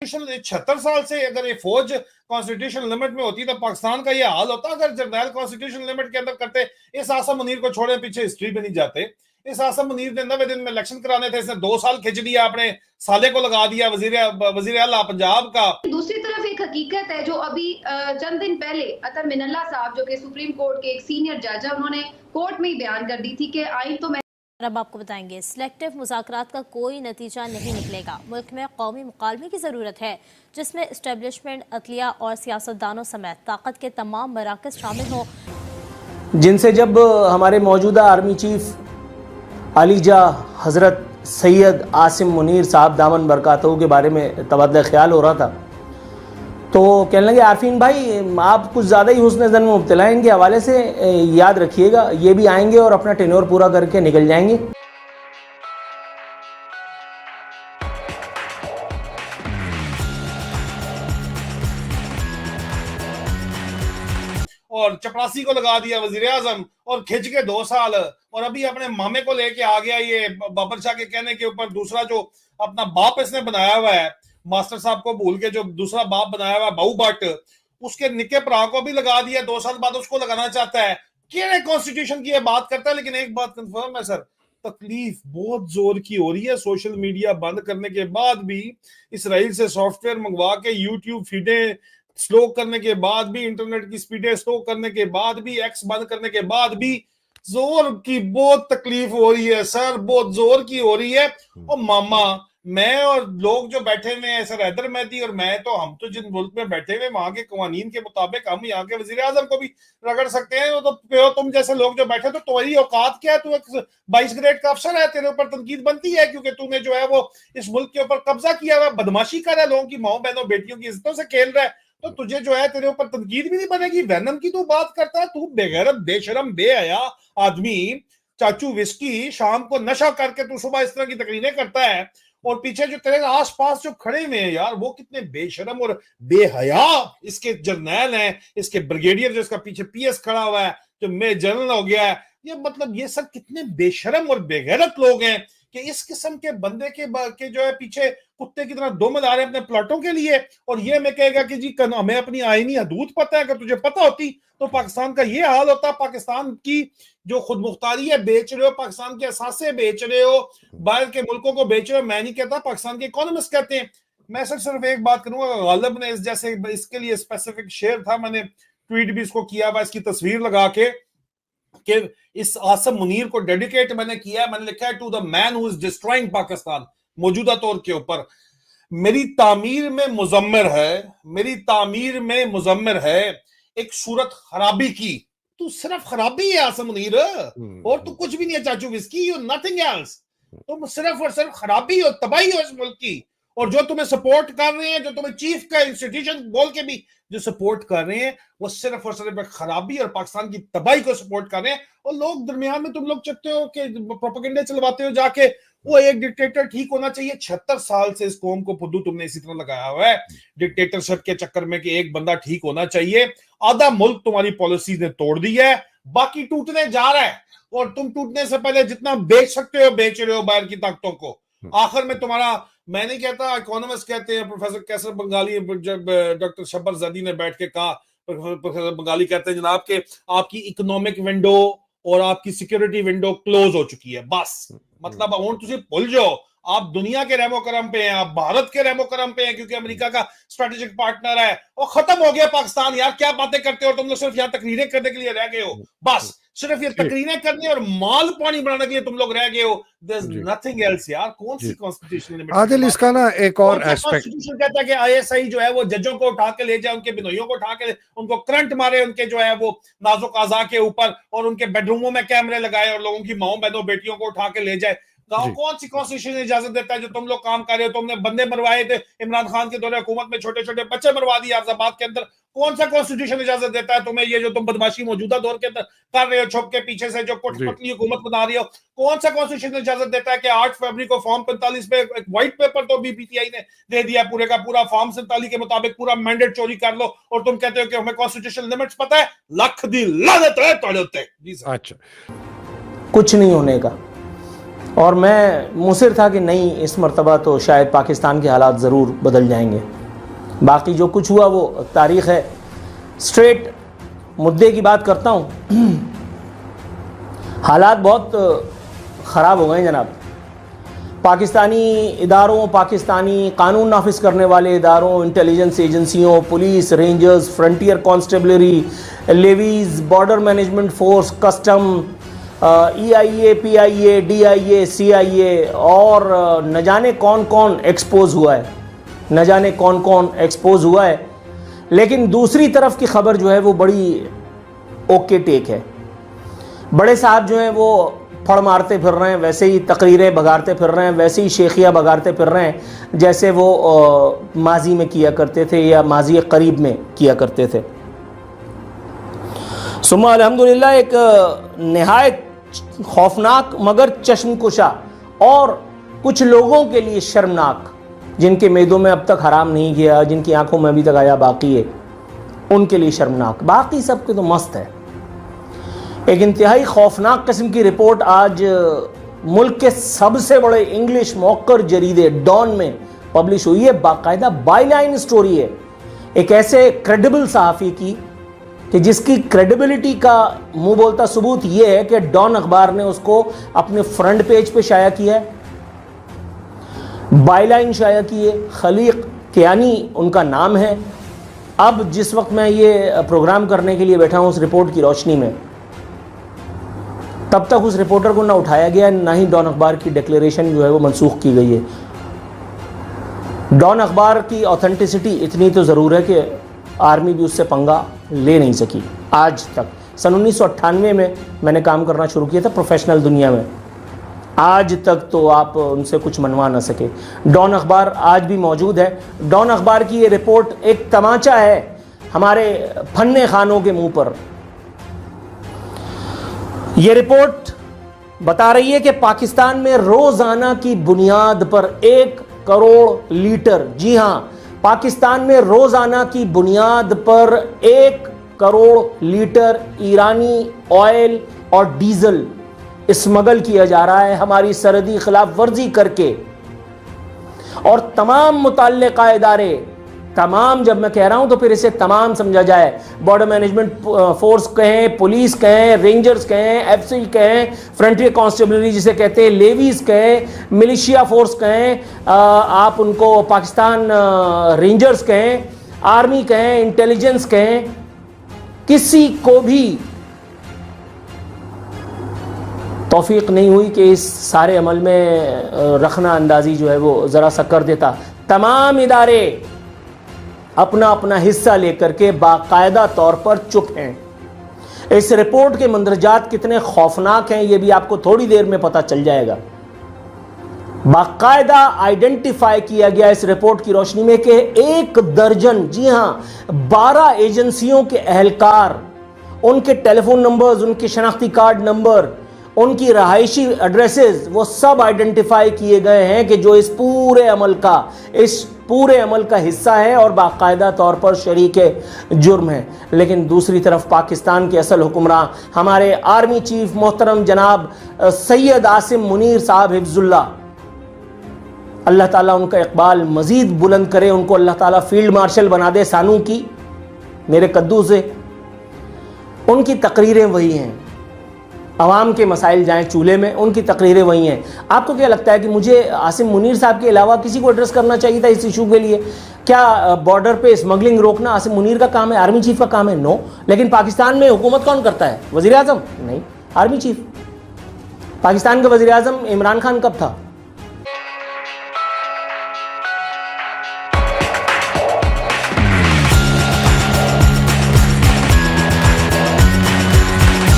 Constitution 76 साल से अगर ये फौज कॉन्स्टिट्यूशन लिमिट में होती तो पाकिस्तान का ये हाल होता। अगर जर्नैल कॉन्स्टिट्यूशन लिमिट के अंदर करते, इस आसम मुनीर को छोड़े पीछे हिस्ट्री में नहीं जाते। इस आसम मुनीर ने 90 दिन में इलेक्शन कराने थे, इसने 2 साल खिंच दिया, अपने साले को लगा दिया वजीर आला पंजाब का। दूसरी तरफ एक हकीकत है जो अभी चंद दिन पहले अतर मिनल्ला साहब जो कि सुप्रीम कोर्ट के एक सीनियर जज है, उन्होंने कोर्ट में ही बयान कर दी थी कि आइन तो मैं अब आपको बताएंगे सिलेक्टिव मुज़ाकरात का कोई नतीजा नहीं निकलेगा। मुल्क में कौमी मुकालमे की ज़रूरत है जिसमें इस्टेब्लिशमेंट, अदलिया और सियासतदानों समेत ताकत के तमाम मराकज़ शामिल हों। जिनसे जब हमारे मौजूदा आर्मी चीफ आलीजा हज़रत सैयद आसिम मुनीर साहब दामन बरकातहू के बारे में तबादला ख्याल हो रहा था, तो कहने लगे आरफीन भाई आप कुछ ज़्यादा ही हुस्न ज़न में मुब्तला हैं, इनके हवाले से याद रखिएगा ये भी आएंगे और अपना टेन्योर पूरा करके निकल जाएंगे। और चपरासी को लगा दिया वजीर आजम और खिंच के 2 साल, और अभी अपने मामे को लेके आ गया ये बाबर शाह के कहने के ऊपर। दूसरा जो अपना बाप इसने बनाया हुआ है, मास्टर साहब को भूल के जो दूसरा बाप बनाया हुआ बाऊ भट्ट, उसके निके भरा को भी लगा दिया, 2 साल बाद उसको लगाना चाहता है। क्या कॉन्स्टिट्यूशन की बात करता है, लेकिन एक बात कंफर्म है सर, तकलीफ बहुत जोर की हो रही है। सोशल मीडिया बंद करने के बाद भी, इसराइल से सॉफ्टवेयर मंगवा के यूट्यूब फीडें स्लो करने के बाद भी, इंटरनेट की स्पीडें स्लो करने के बाद भी, एक्स बंद करने के बाद भी जोर की बहुत तकलीफ हो रही है सर, बहुत जोर की हो रही है। और मामा, मैं और लोग जो बैठे हुए हैं सर, हैदर मेहदी और मैं, तो हम तो जिन मुल्क में बैठे हुए वहां के कवानीन के मुताबिक हम यहाँ के वजीर आजम को भी रगड़ सकते हैं। तो तुम जैसे लोग जो बैठे, तो तुम्हारी औकात क्या है? तू एक 22 ग्रेड का अफसर है, तेरे ऊपर तनकीद बनती है क्योंकि तूने जो है वो इस मुल्क के ऊपर कब्जा किया हुआ, बदमाशी कर रहा है, लोगों की माओ बहनों बेटियों की इज्जतों से खेल रहा है, तो तुझे जो है तेरे ऊपर तनकीद भी नहीं बनेगी। वैनम की तू बात करता है, तू बेगैरत बेशरम बेहया आदमी, चाचू विस्की, शाम को नशा करके तू सुबह इस तरह की तकरीरें करता है, और पीछे जो तेरे आसपास जो खड़े हुए हैं यार, वो कितने बेशरम और बेहया। इसके जर्नैल हैं, इसके ब्रिगेडियर जो इसका पीछे पीएस खड़ा हुआ है, जो मेजर जनरल हो गया है, ये मतलब ये सब कितने बेशरम और बेगैरत लोग हैं कि इस किस्म के बंदे के जो है पीछे कुत्ते की तरह दो मिला रहे हैं अपने प्लॉटों के लिए। और ये मैं कहेगा कि जी हमें अपनी आईनी हदूद पता है, अगर तुझे पता होती तो पाकिस्तान का ये हाल होता। पाकिस्तान की जो खुद मुख्तारी है बेच रहे हो, पाकिस्तान के असासे बेच रहे हो, बाहर के मुल्कों को बेच रहे हो। मैं नहीं कहता, पाकिस्तान के इकोनॉमिस्ट कहते हैं। मैं सिर्फ एक बात करूंगा, गालिब ने इस जैसे इसके लिए स्पेसिफिक शेयर था, मैंने ट्वीट भी इसको किया हुआ, इसकी तस्वीर लगा के कि इस आसम मुनीर को डेडिकेट मैंने किया है। मैंने लिखा है to the man who is destroying Pakistan. मौजूदा तौर के ऊपर मेरी तामीर में मुजम्मिर है, मेरी तामीर में मुजम्मिर है एक सूरत खराबी की। तू सिर्फ खराबी है आसम मुनीर, और तू कुछ भी नहीं है चाचू विस्की, यू नथिंग एल्स। तुम सिर्फ और सिर्फ खराबी हो, तबाही हो इस मुल्क की। और जो तुम्हें सपोर्ट कर रहे हैं, जो तुम्हें चीफ का इंस्टीट्यूशन बोल के भी जो सपोर्ट कर रहे हैं, वो सिर्फ और सिर्फ खराबी और पाकिस्तान की तबाही को सपोर्ट कर रहे हैं। और लोग दरमियान में तुम लोग चाहते हो कि प्रोपेगेंडा चलवाते हो जाके, वो एक डिक्टेटर ठीक होना चाहिए। 76 साल से इस कौम को फुद्दू तुमने इसी तरह लगाया हुआ है डिक्टेटरशिप के चक्कर में कि एक बंदा ठीक होना चाहिए। आधा मुल्क तुम्हारी पॉलिसी ने तोड़ दी है, बाकी टूटने जा रहा है। और तुम टूटने से पहले जितना बेच सकते हो बेच रहे हो बाहर की ताकतों को। आखिर में तुम्हारा, मैं नहीं कहता, इकोनॉमिस्ट कहते हैं, प्रोफेसर कैसर बंगाली, जब डॉक्टर शब्बर जदी ने बैठ के कहा, प्रोफेसर बंगाली कहते हैं जनाब के आपकी इकोनॉमिक विंडो और आपकी सिक्योरिटी विंडो क्लोज हो चुकी है। बस मतलब तुझे भूल जाओ, आप दुनिया के रहमो करम पे हैं, आप भारत के रहमो करम पे हैं, क्योंकि अमेरिका का स्ट्रेटेजिक पार्टनर है। और खत्म हो गया पाकिस्तान। यार क्या बातें करते हो तुम लोग, सिर्फ यहाँ तकरीरें करने के लिए रह गए हो। बस सिर्फ ये तकरीरें करने और माल पानी बनाने के लिए तुम लोग रह गए हो। There's nothing else यार। कौन सी कॉन्स्टिट्यूशन आदिल, इसका ना एक और एस्पेक्ट कहता है कि आईएसआई जो है वो जजों को उठा के ले जाए, उनके बिनोइयों को उठा के उनको करंट मारे उनके जो है वो नाजुक आज़ा के ऊपर, और उनके बेडरूमों में कैमरे लगाए और लोगों की माओ बहनों बेटियों को उठा के ले जाए। कौन सी कॉन्स्टिट्यूशन इजाजत देता है? जो तुम लोग काम कर रहे हो, तुमने बंदे मरवाए थे इमरान खान के दौरे हुकूमत में, छोटे छोटे बच्चे मरवा दिए अफजाबाद के अंदर। कौन सा कॉन्स्टिट्यूशन इजाजत देता है तुम्हें ये जो तुम बदमाशी मौजूदा दौर के अंदर कर रहे हो, छुप के पीछे से जो पतली हुकूमत बना रही हो? कौन सा कॉन्स्टिट्यूशन इजाजत देता है कि 8 फरवरी को फॉर्म 45 पे एक व्हाइट पेपर तो बीपीटीआई ने दे दिया पूरे का पूरा, फॉर्म 47 के मुताबिक पूरा मैंडेट चोरी कर लो, और तुम कहते हो कि हमें कॉन्स्टिट्यूशन लिमिट्स पता है? लख दी लानत है तोड़े उत्ते। अच्छा, कुछ नहीं होने का। और मैं मुसिर था कि नहीं, इस मर्तबा तो शायद पाकिस्तान के हालात ज़रूर बदल जाएंगे। बाकी जो कुछ हुआ वो तारीख़ है। स्ट्रेट मुद्दे की बात करता हूँ। हालात बहुत ख़राब हो गए जनाब। पाकिस्तानी इदारों, पाकिस्तानी कानून नाफिज करने वाले इदारों, इंटेलिजेंस एजेंसियों, police, rangers, frontier constabulary, levies, border management force, custom, EIA, PIA, DIA, CIA और न जाने कौन कौन एक्सपोज हुआ है, न जाने कौन कौन एक्सपोज हुआ है। लेकिन दूसरी तरफ की खबर जो है वो बड़ी ओके टेक है। बड़े साहब जो हैं वो फड़ मारते फिर रहे हैं, वैसे ही तकरीरें भगाड़ते फिर रहे हैं, वैसे ही शेखिया भगाड़ते फिर रहे हैं जैसे वो माजी में किया करते थे या माजी करीब में किया करते थे। सुम्मा अल्हम्दुलिल्लाह एक नहायत खौफनाक मगर चश्मकुशा और कुछ लोगों के लिए शर्मनाक, जिनके मेदों में अब तक हराम नहीं गया, जिनकी आंखों में अभी तक आया बाकी है, उनके लिए शर्मनाक, बाकी सबके तो मस्त है। एक इंतहाई खौफनाक किस्म की रिपोर्ट आज मुल्क के सबसे बड़े इंग्लिश मौकर जरीदे डॉन में पब्लिश हुई है। बाकायदा बाईलाइन स्टोरी है एक ऐसे क्रेडिबल सहाफ़ी की कि जिसकी क्रेडिबिलिटी का मुंह बोलता सबूत यह है कि डॉन अखबार ने उसको अपने फ्रंट पेज पे शाया किया है, बाईलाइन शाया की है। खलीक कियानी उनका नाम है। अब जिस वक्त मैं ये प्रोग्राम करने के लिए बैठा हूँ उस रिपोर्ट की रोशनी में, तब तक उस रिपोर्टर को ना उठाया गया, ना ही डॉन अखबार की डिक्लेरेशन जो है वो मनसूख की गई है। डॉन अखबार की ऑथेंटिसिटी इतनी तो ज़रूर है कि आर्मी भी उससे पंगा ले नहीं सकी आज तक। सन 1998 में मैंने काम करना शुरू किया था प्रोफेशनल दुनिया में, आज तक तो आप उनसे कुछ मनवा ना सके। डॉन अखबार आज भी मौजूद है। डॉन अखबार की ये रिपोर्ट एक तमाचा है हमारे फन्ने खानों के मुंह पर। यह रिपोर्ट बता रही है कि पाकिस्तान में रोजाना की बुनियाद पर 1 करोड़ लीटर, जी हां, पाकिस्तान में रोजाना की बुनियाद पर 1 करोड़ लीटर ईरानी ऑयल और डीजल स्मगल किया जा रहा है हमारी सरहदी खिलाफ वर्जी करके। और तमाम मुतल्लिका इदारे, तमाम जब मैं कह रहा हूं तो फिर इसे तमाम समझा जाए, बॉर्डर मैनेजमेंट फोर्स कहें, पुलिस कहें, रेंजर्स कहें, FC कहें, फ्रंटियर कॉन्स्टेबलरी जिसे कहते हैं, लेवीज कहें, मिलिशिया फोर्स कहें, आप उनको पाकिस्तान रेंजर्स कहें, आर्मी कहें, इंटेलिजेंस कहें, किसी को भी तौफीक नहीं हुई कि इस सारे अमल में रखना अंदाजी जो है वो ज़रा सा कर देता। तमाम इदारे अपना अपना हिस्सा लेकर के बाकायदा तौर पर चुप हैं। इस रिपोर्ट के मंदरजात कितने खौफनाक हैं ये भी आपको थोड़ी देर में पता चल जाएगा। बाकायदा आइडेंटिफाई किया गया इस रिपोर्ट की रोशनी में कि 1 दर्जन, जी हां 12 एजेंसियों के एहलकार, उनके टेलीफोन नंबर्स, उनके शनाख्ती कार्ड नंबर, उनकी रहायशी एड्रेसेस, वो सब आइडेंटिफाई किए गए हैं कि जो इस पूरे अमल का हिस्सा है और बाकायदा तौर पर शरीक जुर्म है। लेकिन दूसरी तरफ पाकिस्तान के असल हुक्मरान हमारे आर्मी चीफ मोहतरम जनाब सैयद आसिम मुनीर साहब हिफ्जुल्लाह, अल्लाह ताला उनका इकबाल मजीद बुलंद करे, उनको अल्लाह ताला फील्ड मार्शल बना दे सानू की मेरे कद्दू से। उनकी तकरीरें वही हैं, अवाम के मसाइल जाएं चूल्हे में, उनकी तकरीरें वही हैं। आपको क्या लगता है कि मुझे आसिम मुनीर साहब के अलावा किसी को एड्रेस करना चाहिए था इस इशू के लिए? क्या बॉर्डर पे स्मगलिंग रोकना आसिम मुनीर का काम है, आर्मी चीफ का काम है? नो। लेकिन पाकिस्तान में हुकूमत कौन करता है? वज़ीर आज़म? नहीं, आर्मी चीफ। पाकिस्तान का वज़ीर आज़म इमरान खान कब था?